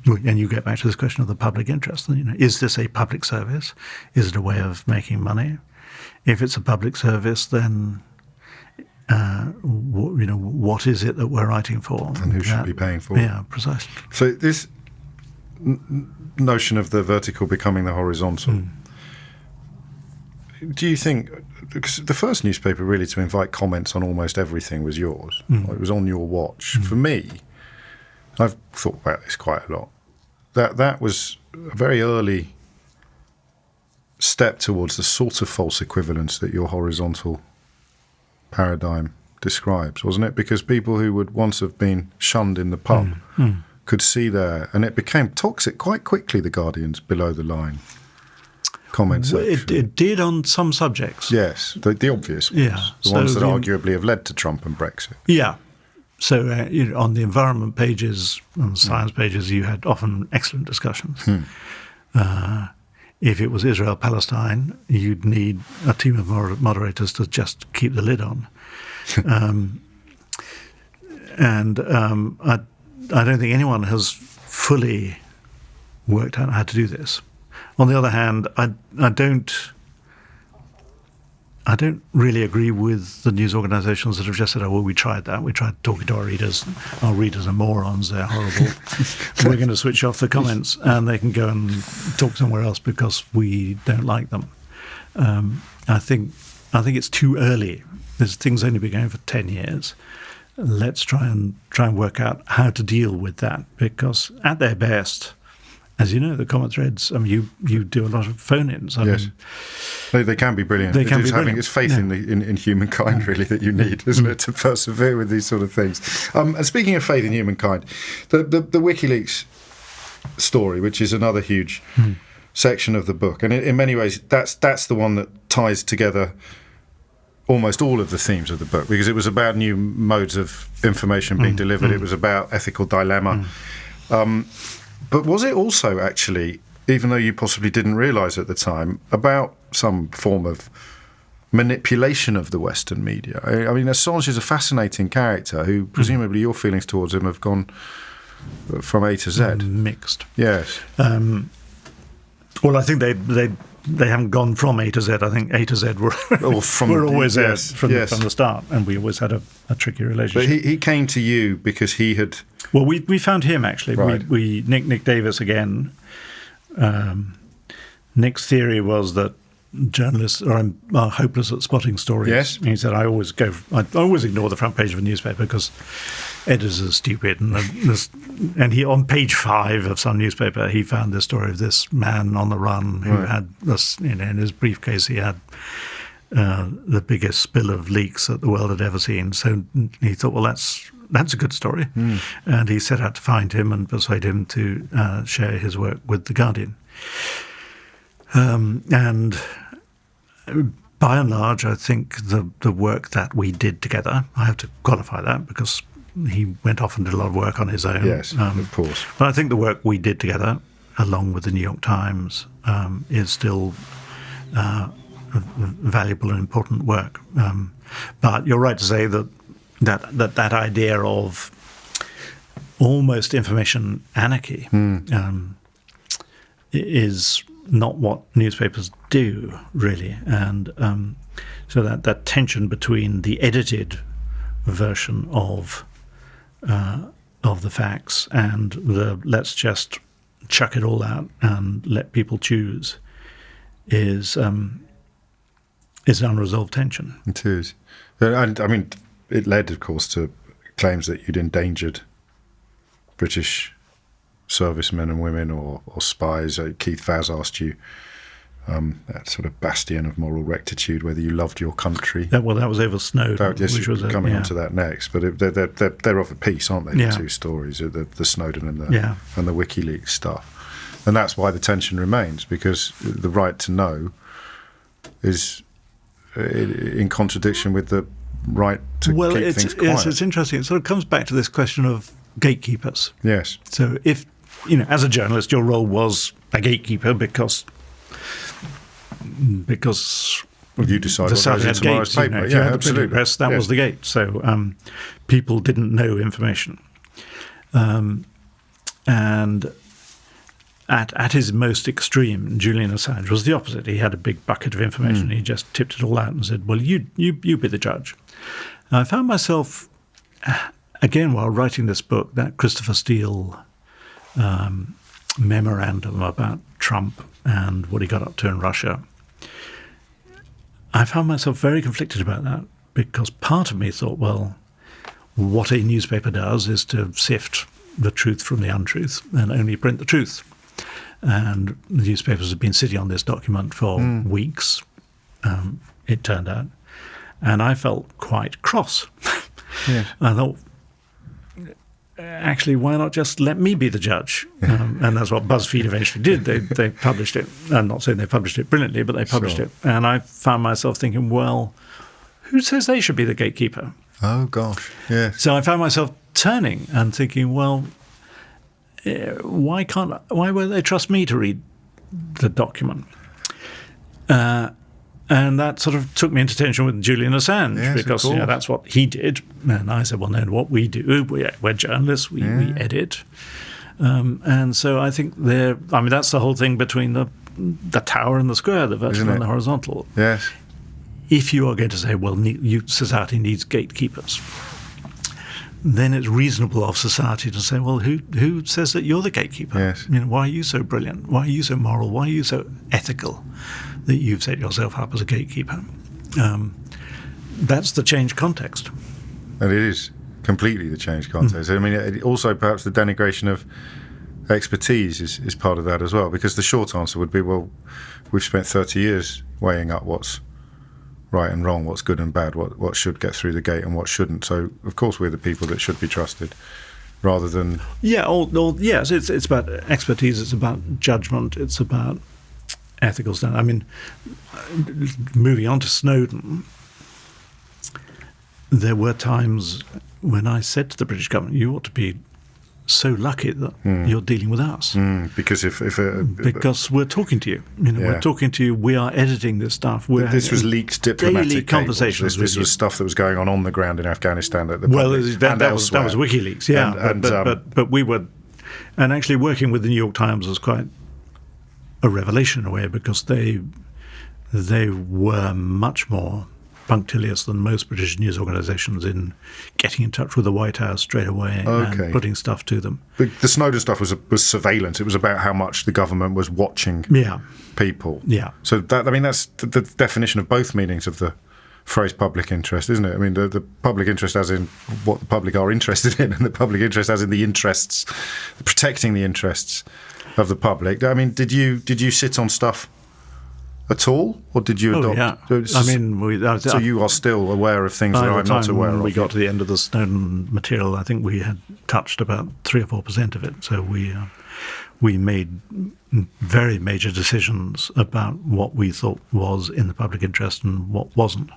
And you get back to this question of the public interest. Is this a public service? Is it a way of making money? If it's a public service, then what is it that we're writing for? And who should be paying for it? Yeah, precisely. So this notion of the vertical becoming the horizontal, do you think, because the first newspaper really to invite comments on almost everything was yours, it was on your watch. For me, I've thought about this quite a lot, that was a very early step towards the sort of false equivalence that your horizontal paradigm describes, wasn't it? Because people who would once have been shunned in the pub could see there, and it became toxic quite quickly, the Guardian's below the line comment section. It did on some subjects. Yes, the obvious ones, the ones that arguably have led to Trump and Brexit. Yeah. So on the environment pages, on the science pages, you had often excellent discussions. If it was Israel-Palestine, you'd need a team of moderators to just keep the lid on. I don't think anyone has fully worked out how to do this. On the other hand, I don't really agree with the news organisations that have just said, oh, well, we tried that. We tried talking to our readers. Our readers are morons. They're horrible. We're going to switch off the comments and they can go and talk somewhere else because we don't like them. I think it's too early. This thing's only been going for 10 years. Let's try and work out how to deal with that, because at their best, as you know, the comment threads, I mean, you do a lot of phone-ins. Yes. They can be brilliant. They can be brilliant. It's faith in humankind, really, that you need, isn't it, to persevere with these sort of things. And speaking of faith in humankind, the WikiLeaks story, which is another huge section of the book, and in many ways, that's the one that ties together almost all of the themes of the book, because it was about new modes of information being delivered. It was about ethical dilemma. But was it also actually, even though you possibly didn't realise at the time, about some form of manipulation of the Western media? I mean, Assange is a fascinating character who presumably your feelings towards him have gone from A to Z. Mixed. Yes. Well, I think they haven't gone from A to Z. I think A to Z were always there from the start, and we always had a tricky relationship. But he came to you because he had... Well, we found him, actually. Right. Nick Davis again. Nick's theory was that journalists are hopeless at spotting stories. Yes. He said, I always ignore the front page of a newspaper because editors are stupid. And he, on page 5 of some newspaper, he found this story of this man on the run who had this, in his briefcase, he had the biggest spill of leaks that the world had ever seen. So he thought, well, that's a good story. And he set out to find him and persuade him to share his work with the Guardian. And by and large, I think the work that we did together, I have to qualify that because he went off and did a lot of work on his own. Yes, of course. But I think the work we did together, along with the New York Times, is still valuable and important work. But you're right to say that idea of almost information anarchy is not what newspapers do, really. And so that tension between the edited version of the facts and the let's just chuck it all out and let people choose is an unresolved tension. It is. And I mean, it led, of course, to claims that you'd endangered British servicemen and women or spies. Keith Vaz asked you, that sort of bastion of moral rectitude, whether you loved your country. That was over Snowden. Yes, which was coming onto that next. But they're of a piece, aren't they, Yeah. the two stories, the Snowden and the WikiLeaks stuff. And that's why the tension remains, because the right to know is in contradiction with the right to keep things quiet. Yes, it's interesting. It sort of comes back to this question of gatekeepers. Yes. So if, as a journalist, your role was a gatekeeper because Well, you decide the what South goes in had tomorrow's gates. paper. If you had the absolutely. printing press, that was the gate. So people didn't know information. And at his most extreme, Julian Assange was the opposite. He had a big bucket of information. He just tipped it all out and said, well, you be the judge. And I found myself, again, while writing this book, that Christopher Steele memorandum about Trump and what he got up to in Russia, I found myself very conflicted about that because part of me thought, well, what a newspaper does is to sift the truth from the untruth and only print the truth. And the newspapers have been sitting on this document for weeks, it turned out. And I felt quite cross. Yeah. I thought, actually, why not just let me be the judge? And that's what BuzzFeed eventually did. They published it. I'm not saying they published it brilliantly, but they published it. And I found myself thinking, well, who says they should be the gatekeeper? Oh, gosh, yeah. So I found myself turning and thinking, well, why won't they trust me to read the document? And that sort of took me into tension with Julian Assange because that's what he did. And I said, well, no, what we do, we're journalists, we edit. And so I think that's the whole thing between the tower and the square, the vertical and the horizontal. Yes. If you are going to say, well, society needs gatekeepers, then it's reasonable of society to say, well, who says that you're the gatekeeper? Yes. Why are you so brilliant? Why are you so moral? Why are you so ethical that you've set yourself up as a gatekeeper? That's the changed context. And it is completely the changed context. I mean, also perhaps the denigration of expertise is part of that as well, because the short answer would be, well, we've spent 30 years weighing up what's right and wrong, what's good and bad, what should get through the gate and what shouldn't. So, of course, we're the people that should be trusted, rather than... Yes, it's about expertise, it's about judgment, it's about ethical standard. I mean, moving on to Snowden, there were times when I said to the British government, you ought to be so lucky that you're dealing with us. Because because we're talking to you. We're talking to you. We are editing this stuff. This was leaked diplomatic daily conversations. This was stuff that was going on the ground in Afghanistan at the that was WikiLeaks. Yeah, but we were, and actually working with the New York Times was quite a revelation in a way, because they were much more punctilious than most British news organisations in getting in touch with the White House straight away and putting stuff to them. The Snowden stuff was surveillance. It was about how much the government was watching people. Yeah. So that's the definition of both meanings of the phrase public interest, isn't it? I mean, the public interest as in what the public are interested in, and the public interest as in the interests, protecting the interests of the public. I mean, did you sit on stuff at all, or did you adopt? I mean, so you are still aware of things that I'm not aware of. We got to the end of the Snowden material. I think we had touched about 3 or 4% of it. So we made very major decisions about what we thought was in the public interest and what wasn't.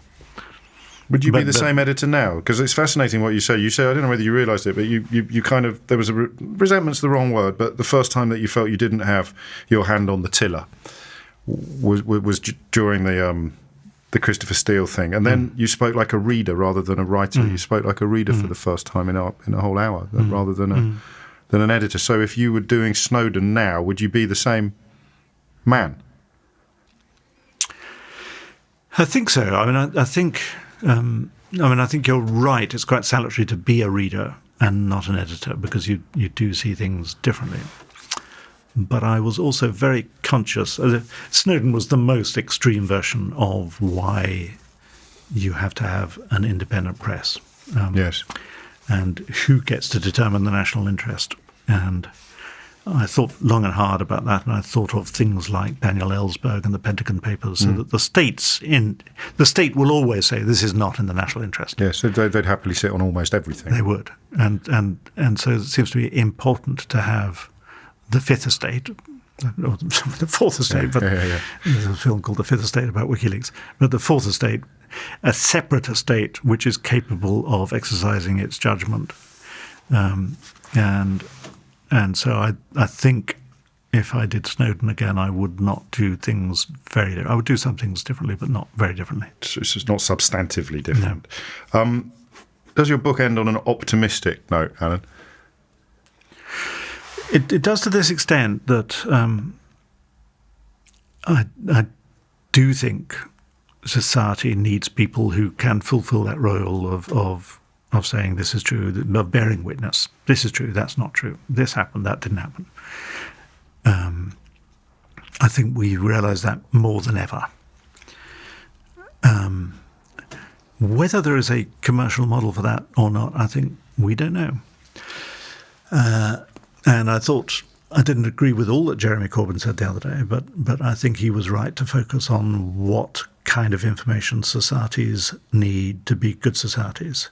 Would you be the same editor now? Because it's fascinating what you say. You say, I don't know whether you realised it, but you kind of, there was resentment's the wrong word, but the first time that you felt you didn't have your hand on the tiller was during the Christopher Steele thing. And then you spoke like a reader rather than a writer. You spoke like a reader for the first time in a whole hour rather than an editor. So if you were doing Snowden now, would you be the same man? I think so. I mean, I think you're right. It's quite salutary to be a reader and not an editor, because you do see things differently. But I was also very conscious. Snowden was the most extreme version of why you have to have an independent press. Yes. And who gets to determine the national interest. And I thought long and hard about that, and I thought of things like Daniel Ellsberg and the Pentagon Papers, so that the state will always say this is not in the national interest. Yes, they'd happily sit on almost everything. They would, and so it seems to be important to have the Fifth Estate, or the Fourth Estate, but there's a film called The Fifth Estate about WikiLeaks, but the Fourth Estate, a separate estate which is capable of exercising its judgment, and so I think if I did Snowden again, I would not do things very different. I would do some things differently, but not very differently. So it's just not substantively different. No. Does your book end on an optimistic note, Alan? It does to this extent that I do think society needs people who can fulfill that role of saying this is true, of bearing witness. This is true, that's not true. This happened, that didn't happen. I think we realise that more than ever. Whether there is a commercial model for that or not, I think we don't know. And I thought, I didn't agree with all that Jeremy Corbyn said the other day, but I think he was right to focus on what kind of information societies need to be good societies.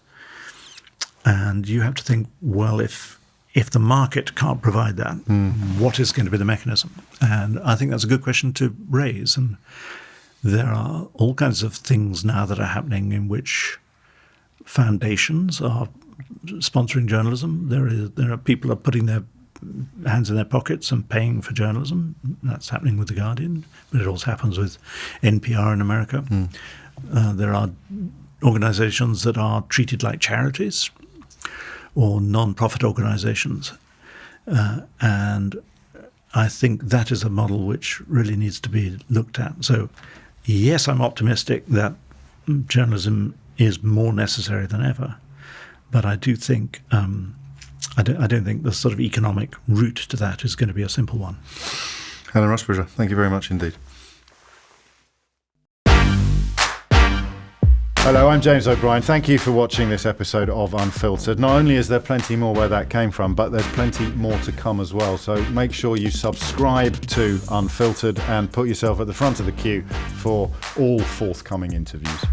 And you have to think, well, if the market can't provide that, what is going to be the mechanism? And I think that's a good question to raise. And there are all kinds of things now that are happening in which foundations are sponsoring journalism. There are people are putting their hands in their pockets and paying for journalism. That's happening with The Guardian, but it also happens with NPR in America. There are organizations that are treated like charities or non-profit organizations. And I think that is a model which really needs to be looked at. So, yes, I'm optimistic that journalism is more necessary than ever. But I do think I don't think the sort of economic route to that is going to be a simple one. Alan Rusbridger, thank you very much indeed. Hello, I'm James O'Brien. Thank you for watching this episode of Unfiltered. Not only is there plenty more where that came from, but there's plenty more to come as well. So make sure you subscribe to Unfiltered and put yourself at the front of the queue for all forthcoming interviews.